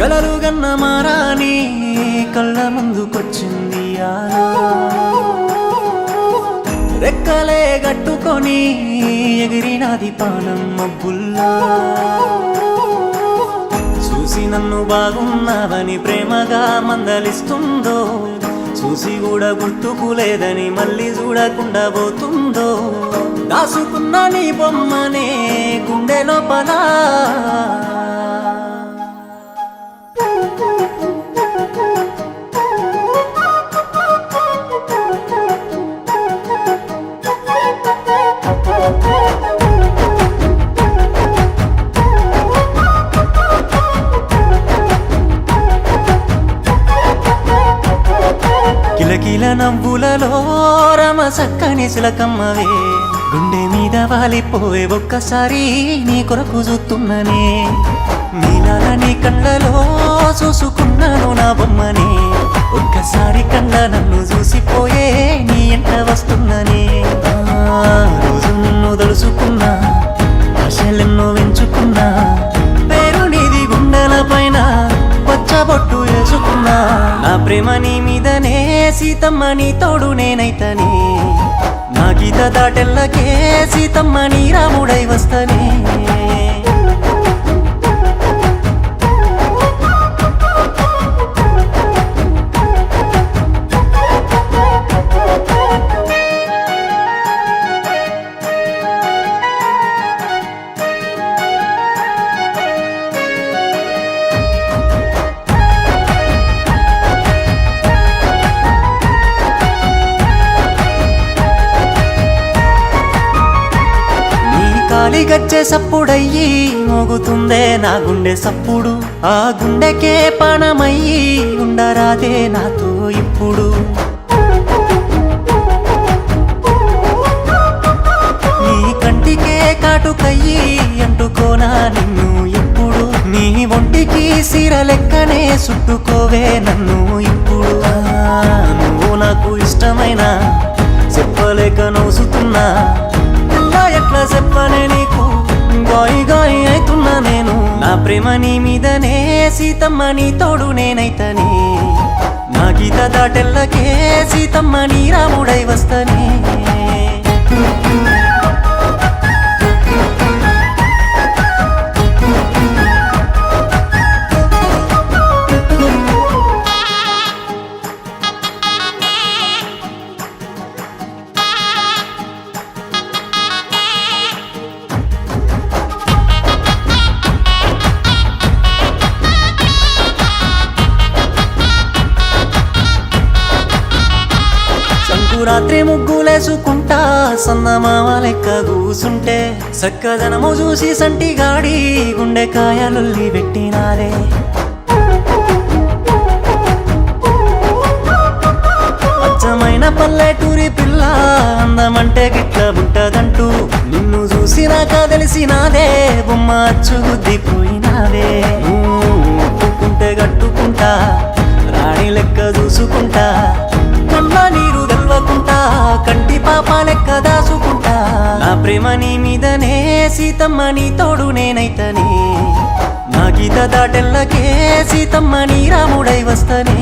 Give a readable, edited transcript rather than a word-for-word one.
కలలు గన్న మారాని కళ్ళ ముందుకొచ్చింది ఆలో రెక్కలే గట్టుకొని ఎగిరినాది పానం మబ్బుల్లో చూసి నన్ను బాగున్నావని ప్రేమగా మందలిస్తుందో చూసి కూడా గుర్తుకులేదని మళ్ళీ చూడకుండా పోతుందో దాసుకున్న నీ బొమ్మనే గుండె లోపల కిలకిల నవ్వులలో రమ సక్కని సిలకమ్మవే గుండె మీద వాలిపోయే ఒక్కసారి నీ కొరకు చూస్తున్ననే నీలాల నీ కళ్ళలో చూసుకున్నాను నా బొమ్మనే ఒక్కసారి కళ్ళ నన్ను చూసిపోయే నీ ఎంట వస్తున్ననే రోజు నిన్ను తలుసుకున్నా ఆశలెన్నో వెంచుకున్నా పేరు నీది గుండెల పైన పచ్చబొట్టు వేసుకున్నా నా ప్రేమ నీ మీదనే సీతమ్మ నీ తోడు నేనైతనే నా గీత దాటెల్లకే సీతమ్మ నీ రాముడై వస్తనే గాలి గజ్జె సప్పుడయ్యి మోగుతుందే నా గుండె సప్పుడు ఆ గుండెకే పానమయ్యి ఉండరాదే నాతో ఇప్పుడు నీ కంటికే కాటుకయ్యి అంటుకోనా నిన్ను ఇప్పుడు నీ ఒంటికి సీర లెక్కనే చుట్టుకోవే నన్ను ఇప్పుడు నువ్వు నాకు ఇష్టమైన చెప్పలేక నవ్వుతున్నా ఎట్లా చెప్పనే నీకు గాయి గాయి అవుతున్నా నేను నా ప్రేమ నీ మీదనే సీతమ్మ నీ తోడు నేనైతనే నా గీత దాటెల్లకే సీతమ్మ నీ రాముడై వస్తనే రాత్రి ముగ్గులేసుకుంటా సన్నమామ లెక్క కూసుంటే సక్కదనము చూసి సంటి గాడి గుండెకాయలొల్లి పెట్టినారే అచ్చమైన పల్లెటూరి పిల్ల అందమంటే గిట్ల ఉంటదంటూ నిన్ను చూసినాక తెలిసినాదే బొమ్మ అచ్చు గుద్దిపోయినావే ఒప్పుకుంటే కట్టుకుంటా రాణి లెక్క చూసుకుంటా కళ్ళ నీరు తెల్వకుంటా కంటి పాప లెక్క దాసుకుంటా నా ప్రేమ నీ మీదనే సీతమ్మ నీ తోడు నేనైతనే నా గీత దాటెల్లకే సీతమ్మ నీ రాముడై వస్తనే